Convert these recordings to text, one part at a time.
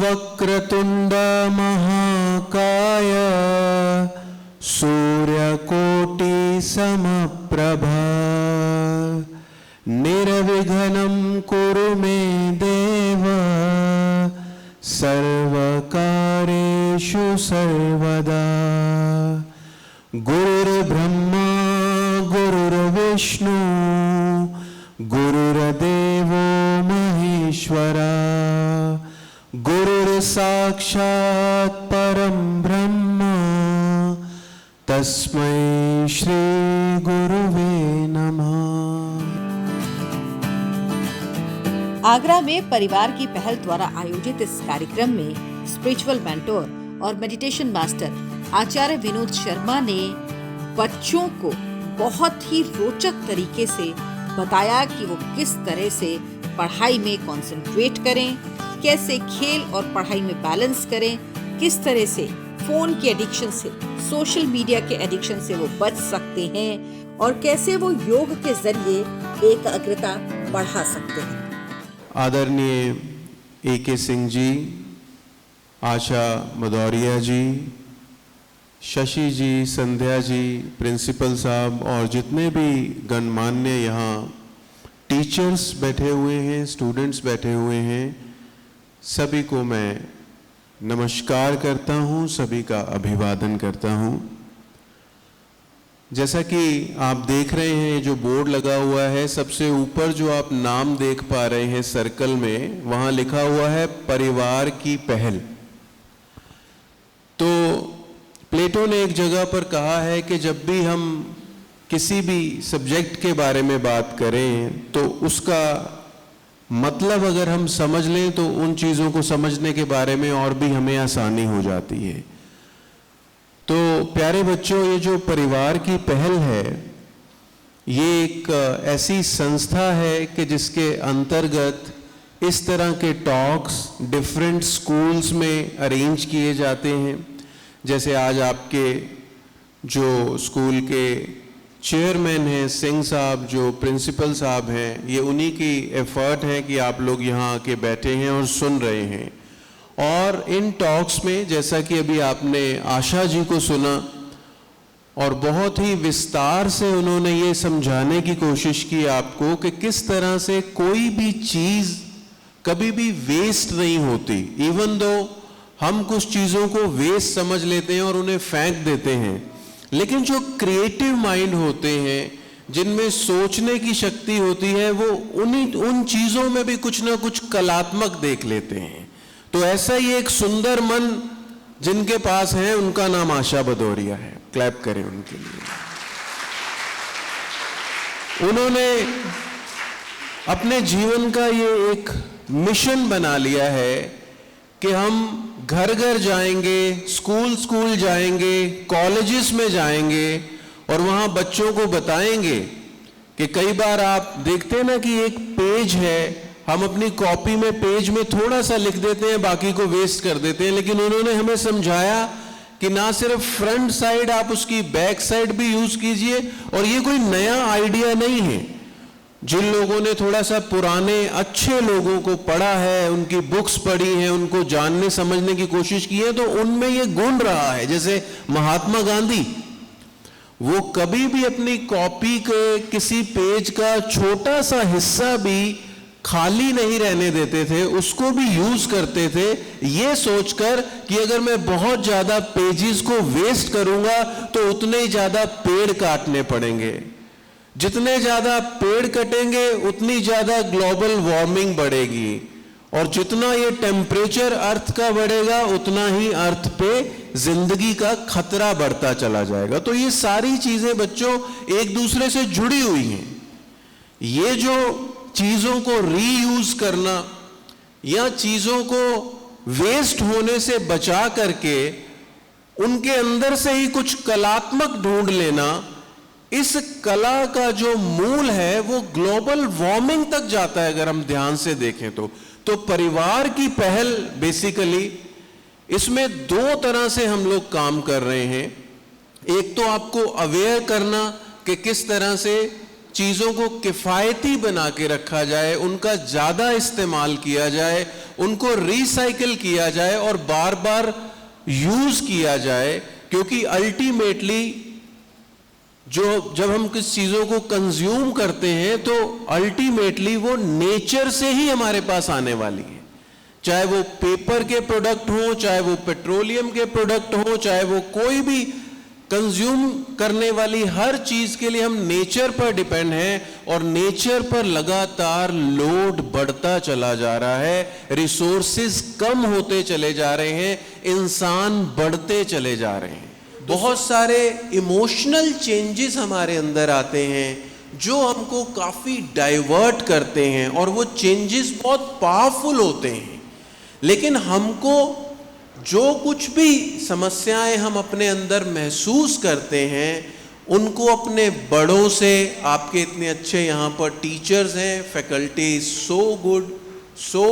वक्रतुंड महाकाय सूर्यकोटि समप्रभा निर्विघ्नं कुरु मे देव सर्वकार्येषु सर्वदा। गुरुर्ब्रह्मा गुरुर्विष्णु गुरुर्देवो महेश्वरा गुरुर्साक्षात् परं ब्रह्म तस्मै श्री गुरुवे नमः। आगरा में परिवार की पहल द्वारा आयोजित इस कार्यक्रम में स्पिरिचुअल मेंटोर और मेडिटेशन मास्टर आचार्य विनोद शर्मा ने बच्चों को बहुत ही रोचक तरीके से बताया कि वो किस तरह से पढ़ाई में कंसंट्रेट करें, कैसे खेल और पढ़ाई में बैलेंस करें, किस तरह से फोन के एडिक्शन से, सोशल मीडिया के एडिक्शन से वो बच सकते हैं और कैसे वो योग के जरिए एकाग्रता बढ़ा सकते हैं। आदरणीय A.K. सिंह जी, आशा भदौरिया जी, शशि जी, संध्या जी, प्रिंसिपल साहब और जितने भी गणमान्य यहाँ टीचर्स बैठे हुए हैं, स्टूडेंट्स बैठे हुए हैं, सभी को मैं नमस्कार करता हूँ, सभी का अभिवादन करता हूँ। जैसा कि आप देख रहे हैं जो बोर्ड लगा हुआ है, सबसे ऊपर जो आप नाम देख पा रहे हैं सर्कल में, वहाँ लिखा हुआ है परिवार की पहल। तो प्लेटो ने एक जगह पर कहा है कि जब भी हम किसी भी सब्जेक्ट के बारे में बात करें तो उसका मतलब अगर हम समझ लें तो उन चीज़ों को समझने के बारे में और भी हमें आसानी हो जाती है। तो प्यारे बच्चों, ये जो परिवार की पहल है, ये एक ऐसी संस्था है कि जिसके अंतर्गत इस तरह के टॉक्स डिफरेंट स्कूल्स में अरेंज किए जाते हैं। जैसे आज आपके जो स्कूल के चेयरमैन हैं सिंह साहब, जो प्रिंसिपल साहब हैं, ये उन्हीं की एफर्ट है कि आप लोग यहाँ आके बैठे हैं और सुन रहे हैं। और इन टॉक्स में जैसा कि अभी आपने आशा जी को सुना और बहुत ही विस्तार से उन्होंने ये समझाने की कोशिश की आपको कि किस तरह से कोई भी चीज़ कभी भी वेस्ट नहीं होती। इवन दो हम कुछ चीज़ों को वेस्ट समझ लेते हैं और उन्हें फेंक देते हैं, लेकिन जो क्रिएटिव माइंड होते हैं, जिनमें सोचने की शक्ति होती है, वो उन चीज़ों में भी कुछ ना कुछ कलात्मक देख लेते हैं। तो ऐसा ही एक सुंदर मन जिनके पास है, उनका नाम आशा भदौरिया है। क्लैप करें उनके लिए। उन्होंने अपने जीवन का ये एक मिशन बना लिया है कि हम घर घर जाएंगे, स्कूल स्कूल जाएंगे, कॉलेजेस में जाएंगे और वहाँ बच्चों को बताएंगे कि कई बार आप देखते हैं ना कि एक पेज है, हम अपनी कॉपी में पेज में थोड़ा सा लिख देते हैं, बाकी को वेस्ट कर देते हैं। लेकिन उन्होंने हमें समझाया कि ना सिर्फ फ्रंट साइड, आप उसकी बैक साइड भी यूज कीजिए। और ये कोई नया आइडिया नहीं है। जिन लोगों ने थोड़ा सा पुराने अच्छे लोगों को पढ़ा है, उनकी बुक्स पढ़ी हैं, उनको जानने समझने की कोशिश की है, तो उनमें ये गुण रहा है। जैसे महात्मा गांधी, वो कभी भी अपनी कॉपी के किसी पेज का छोटा सा हिस्सा भी खाली नहीं रहने देते थे, उसको भी यूज करते थे, ये सोचकर कि अगर मैं बहुत ज्यादा पेजेस को वेस्ट करूंगा तो उतने ही ज्यादा पेड़ काटने पड़ेंगे। जितने ज्यादा पेड़ कटेंगे उतनी ज्यादा ग्लोबल वार्मिंग बढ़ेगी, और जितना ये टेम्परेचर अर्थ का बढ़ेगा उतना ही अर्थ पे जिंदगी का खतरा बढ़ता चला जाएगा। तो ये सारी चीजें बच्चों एक दूसरे से जुड़ी हुई हैं। ये जो चीजों को रीयूज करना या चीजों को वेस्ट होने से बचा करके उनके अंदर से ही कुछ कलात्मक ढूंढ लेना, इस कला का जो मूल है वो ग्लोबल वार्मिंग तक जाता है अगर हम ध्यान से देखें तो परिवार की पहल बेसिकली इसमें दो तरह से हम लोग काम कर रहे हैं। एक तो आपको अवेयर करना कि किस तरह से चीज़ों को किफ़ायती बना के रखा जाए, उनका ज़्यादा इस्तेमाल किया जाए, उनको रिसाइकिल किया जाए और बार बार यूज़ किया जाए। क्योंकि अल्टीमेटली जब हम किस चीज़ों को कंज्यूम करते हैं तो अल्टीमेटली वो नेचर से ही हमारे पास आने वाली है। चाहे वो पेपर के प्रोडक्ट हो, चाहे वो पेट्रोलियम के प्रोडक्ट हो, चाहे वो कोई भी कंज्यूम करने वाली हर चीज के लिए हम नेचर पर डिपेंड हैं और नेचर पर लगातार लोड बढ़ता चला जा रहा है, रिसोर्सेज कम होते चले जा रहे हैं, इंसान बढ़ते चले जा रहे हैं। बहुत सारे इमोशनल चेंजेस हमारे अंदर आते हैं जो हमको काफी डाइवर्ट करते हैं और वो चेंजेस बहुत पावरफुल होते हैं। लेकिन हमको जो कुछ भी समस्याएं हम अपने अंदर महसूस करते हैं उनको अपने बड़ों से, आपके इतने अच्छे यहाँ पर टीचर्स हैं, faculty is so good, so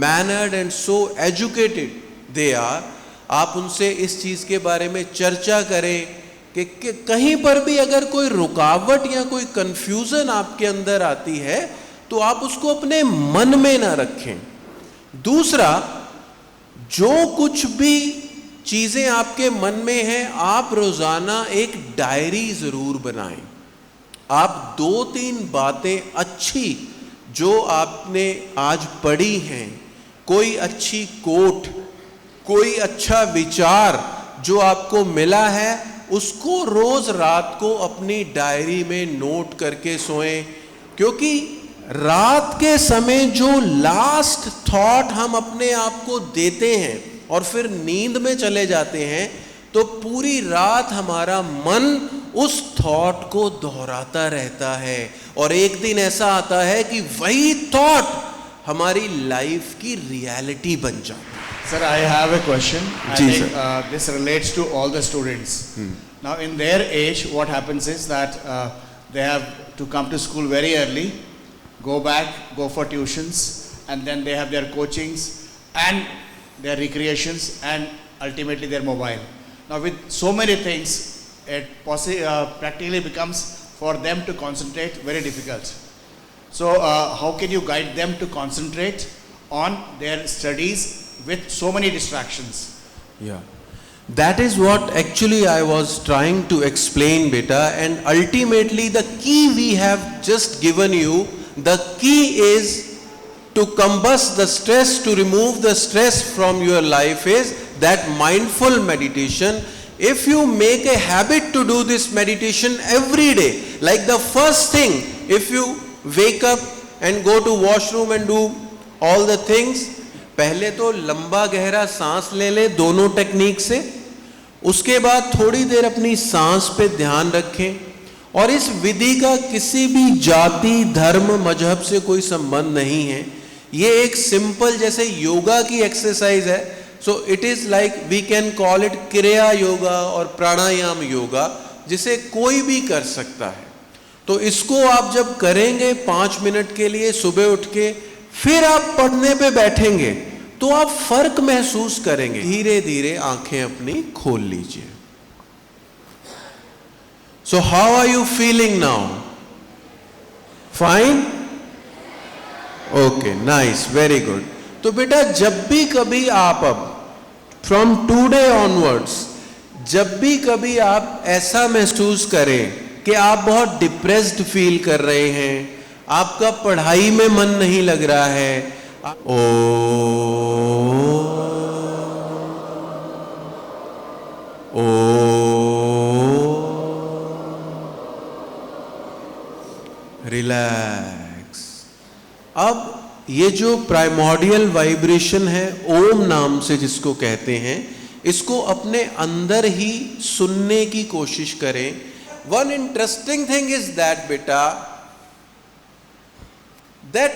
mannered and so educated they are, आप उनसे इस चीज़ के बारे में चर्चा करें कि कहीं पर भी अगर कोई रुकावट या कोई कंफ्यूजन आपके अंदर आती है तो आप उसको अपने मन में ना रखें। दूसरा, जो कुछ भी चीज़ें आपके मन में हैं आप रोज़ाना एक डायरी ज़रूर बनाएं। आप 2-3 बातें अच्छी जो आपने आज पढ़ी हैं, कोई अच्छी कोट, कोई अच्छा विचार जो आपको मिला है, उसको रोज रात को अपनी डायरी में नोट करके सोएं। क्योंकि रात के समय जो लास्ट थॉट हम अपने आप को देते हैं और फिर नींद में चले जाते हैं तो पूरी रात हमारा मन उस थॉट को दोहराता रहता है और एक दिन ऐसा आता है कि वही थॉट हमारी लाइफ की रियलिटी बन जाती है। Sir, I have a question. I ji, think sir. this relates to all the students. Now, in their age, what happens is that they have to come to school very early, go back, go for tuitions, and then they have their coachings and their recreations and ultimately their mobile. Now, with so many things, it practically becomes for them to concentrate very difficult. So, how can you guide them to concentrate on their studies with so many distractions? Yeah, that is what actually I was trying to explain, beta, and ultimately the key we have just given you, the key is to combust the stress, to remove the stress from your life is that mindful meditation. If you make a habit to do this meditation every day, like the first thing, if you wake up and go to washroom and do all the things, पहले तो लंबा गहरा सांस ले ले दोनों technique से, उसके बाद थोड़ी देर अपनी सांस पे ध्यान रखें। और इस विधि का किसी भी जाति, धर्म, मजहब से कोई संबंध नहीं है। ये एक सिंपल जैसे योगा की एक्सरसाइज है। So it is like we can call it kriya yoga और प्राणायाम योगा, जिसे कोई भी कर सकता है। तो इसको आप जब करेंगे 5 मिनट के लिए सुबह उठ के, फिर आप पढ़ने पे बैठेंगे तो आप फर्क महसूस करेंगे। धीरे धीरे आंखें अपनी खोल लीजिए। So how are you feeling now? Fine? Okay, nice, very good. तो बेटा जब भी कभी आप अब फ्रॉम टुडे ऑनवर्ड्स जब भी कभी आप ऐसा महसूस करें कि आप बहुत डिप्रेस्ड फील कर रहे हैं, आपका पढ़ाई में मन नहीं लग रहा है, रिलैक्स। अब ये जो प्राइमोर्डियल वाइब्रेशन है, ओम नाम से जिसको कहते हैं, इसको अपने अंदर ही सुनने की कोशिश करें। One interesting thing is that बेटा, that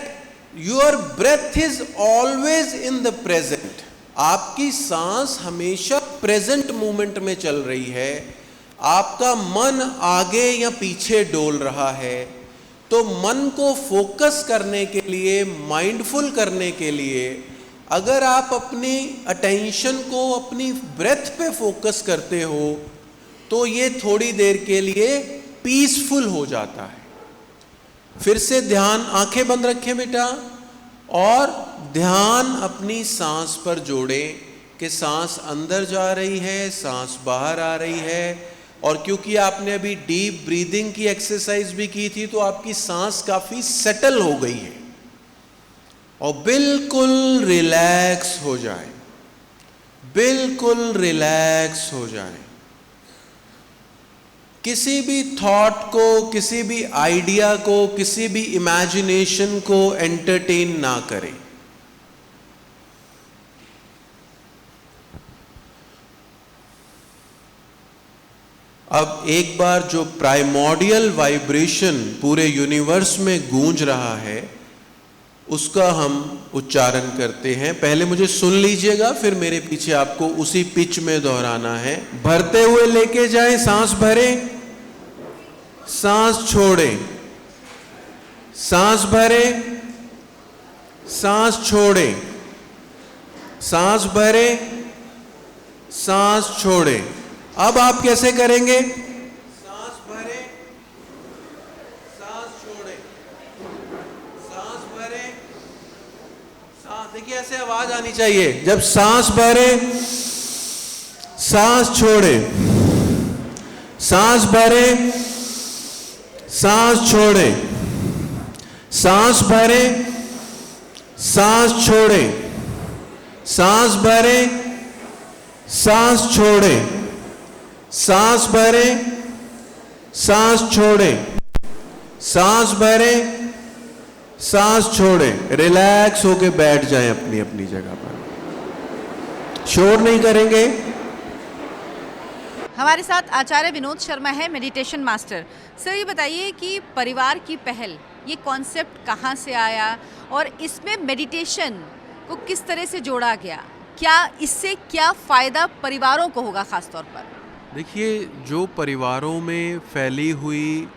your breath is always in the present. आपकी सांस हमेशा प्रेजेंट मोमेंट में चल रही है। आपका मन आगे या पीछे डोल रहा है। तो मन को फोकस करने के लिए, माइंडफुल करने के लिए, अगर आप अपनी अटेंशन को अपनी ब्रेथ पे फोकस करते हो तो ये थोड़ी देर के लिए पीसफुल हो जाता है। फिर से ध्यान, आंखें बंद रखें बेटा, और ध्यान अपनी सांस पर जोड़ें कि सांस अंदर जा रही है, सांस बाहर आ रही है। और क्योंकि आपने अभी डीप ब्रीदिंग की एक्सरसाइज भी की थी तो आपकी सांस काफी सेटल हो गई है। और बिल्कुल रिलैक्स हो जाए, बिल्कुल रिलैक्स हो जाए। किसी भी थॉट को, किसी भी आइडिया को, किसी भी इमेजिनेशन को एंटरटेन ना करें। अब एक बार जो प्राइमोर्डियल वाइब्रेशन पूरे यूनिवर्स में गूंज रहा है उसका हम उच्चारण करते हैं। पहले मुझे सुन लीजिएगा, फिर मेरे पीछे आपको उसी पिच में दोहराना है। भरते हुए लेके जाएं, सांस भरें, सांस छोड़ें, सांस भरें, सांस छोड़ें, सांस भरें, सांस छोड़ें। अब आप कैसे करेंगे? सांस भरें, सांस छोड़ें, सांस भरें, सांस, देखिए ऐसे आवाज आनी चाहिए। जब सांस भरें, सांस छोड़ें, सांस भरें, सांस छोड़ें, सांस भरें, सांस छोड़ें, सांस भरें, सांस छोड़ें, सांस भरें, सांस छोड़ें, सांस भरें, सांस छोड़ें। रिलैक्स होके बैठ जाएं अपनी अपनी जगह पर, शोर नहीं करेंगे। हमारे साथ आचार्य विनोद शर्मा है, मेडिटेशन मास्टर। सर ये बताइए कि परिवार की पहल, ये कॉन्सेप्ट कहाँ से आया और इसमें मेडिटेशन को किस तरह से जोड़ा गया? क्या इससे क्या फ़ायदा परिवारों को होगा ख़ास तौर पर? देखिए, जो परिवारों में फैली हुई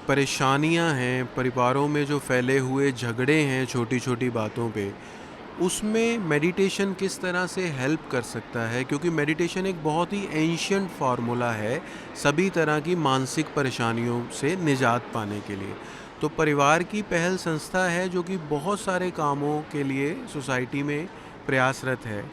परेशानियां हैं, परिवारों में जो फैले हुए झगड़े हैं छोटी छोटी बातों पे, उसमें मेडिटेशन किस तरह से हेल्प कर सकता है, क्योंकि मेडिटेशन एक बहुत ही एंशिएंट फार्मूला है सभी तरह की मानसिक परेशानियों से निजात पाने के लिए। तो परिवार की पहल संस्था है जो कि बहुत सारे कामों के लिए सोसाइटी में प्रयासरत है,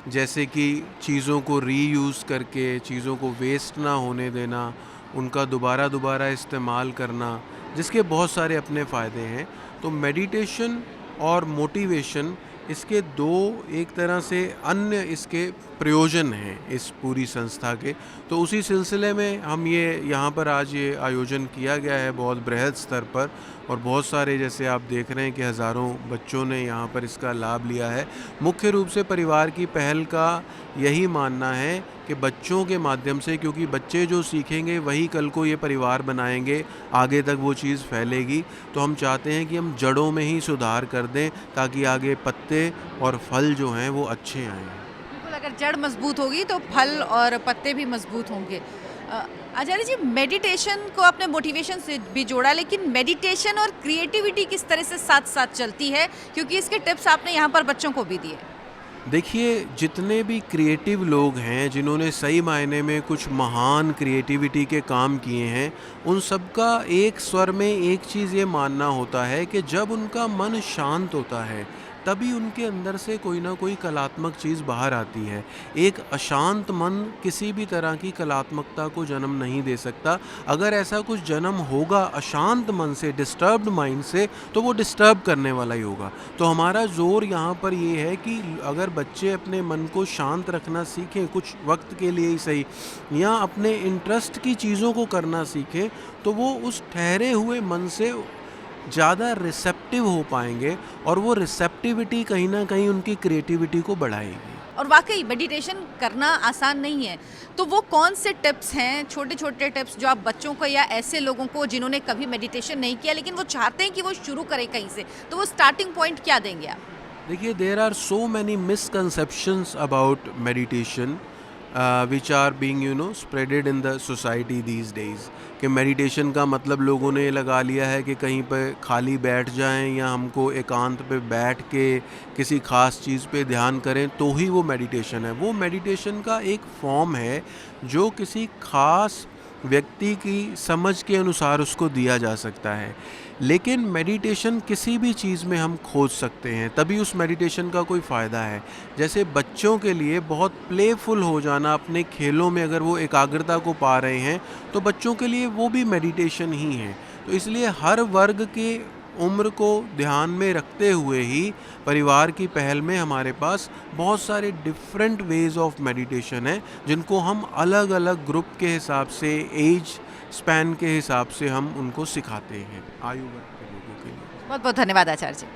जैसे कि चीज़ों को रीयूज़ करके, चीज़ों को वेस्ट ना होने देना, उनका दोबारा इस्तेमाल करना, जिसके बहुत सारे अपने फ़ायदे हैं। तो मेडिटेशन और मोटिवेशन, इसके दो एक तरह से अन्य इसके प्रयोजन हैं इस पूरी संस्था के। तो उसी सिलसिले में हम ये यहाँ पर आज ये आयोजन किया गया है बहुत बृहद स्तर पर, और बहुत सारे, जैसे आप देख रहे हैं कि हज़ारों बच्चों ने यहाँ पर इसका लाभ लिया है। मुख्य रूप से परिवार की पहल का यही मानना है कि बच्चों के माध्यम से, क्योंकि बच्चे जो सीखेंगे वही कल को ये परिवार बनाएंगे, आगे तक वो चीज़ फैलेगी। तो हम चाहते हैं कि हम जड़ों में ही सुधार कर दें ताकि आगे पत्ते और फल जो हैं वो अच्छे आएँ। बिल्कुल, अगर जड़ मजबूत होगी तो फल और पत्ते भी मजबूत होंगे। आचार्य जी, मेडिटेशन को आपने मोटिवेशन से भी जोड़ा, लेकिन मेडिटेशन और क्रिएटिविटी किस तरह से साथ साथ चलती है, क्योंकि इसके टिप्स आपने यहाँ पर बच्चों को भी दिए। देखिए, जितने भी क्रिएटिव लोग हैं जिन्होंने सही मायने में कुछ महान क्रिएटिविटी के काम किए हैं, उन सब का एक स्वर में एक चीज़ ये मानना होता है कि जब उनका मन शांत होता है तभी उनके अंदर से कोई ना कोई कलात्मक चीज़ बाहर आती है। एक अशांत मन किसी भी तरह की कलात्मकता को जन्म नहीं दे सकता। अगर ऐसा कुछ जन्म होगा अशांत मन से, डिस्टर्ब्ड माइंड से, तो वो डिस्टर्ब करने वाला ही होगा। तो हमारा जोर यहाँ पर ये है कि अगर बच्चे अपने मन को शांत रखना सीखें, कुछ वक्त के लिए ही सही, या अपने इंटरेस्ट की चीज़ों को करना सीखें, तो वो उस ठहरे हुए मन से ज़्यादा रिसेप्टिव हो पाएंगे, और वो रिसेप्टिविटी कहीं ना कहीं उनकी क्रिएटिविटी को बढ़ाएगी। और वाकई मेडिटेशन करना आसान नहीं है, तो वो कौन से टिप्स हैं, छोटे छोटे टिप्स, जो आप बच्चों को या ऐसे लोगों को जिन्होंने कभी मेडिटेशन नहीं किया लेकिन वो चाहते हैं कि वो शुरू करें कहीं से, तो वो स्टार्टिंग पॉइंट क्या देंगे आप? देखिए, there are so many misconceptions about meditation which are being spreaded in the society these days, कि मेडिटेशन का मतलब लोगों ने लगा लिया है कि कहीं पर खाली बैठ जाएं या हमको एकांत पे बैठ के किसी ख़ास चीज़ पे ध्यान करें तो ही वो मेडिटेशन है। वो मेडिटेशन का एक फॉर्म है जो किसी ख़ास व्यक्ति की समझ के अनुसार उसको दिया जा सकता है। लेकिन मेडिटेशन किसी भी चीज़ में हम खोज सकते हैं, तभी उस मेडिटेशन का कोई फ़ायदा है। जैसे बच्चों के लिए बहुत प्लेफुल हो जाना, अपने खेलों में अगर वो एकाग्रता को पा रहे हैं तो बच्चों के लिए वो भी मेडिटेशन ही है। तो इसलिए हर वर्ग के उम्र को ध्यान में रखते हुए ही परिवार की पहल में हमारे पास बहुत सारे डिफरेंट वेज ऑफ मेडिटेशन है, जिनको हम अलग अलग ग्रुप के हिसाब से, एज स्पैन के हिसाब से हम उनको सिखाते हैं, आयु वर्ग के लोगों के लिए। बहुत बहुत धन्यवाद आचार्य जी।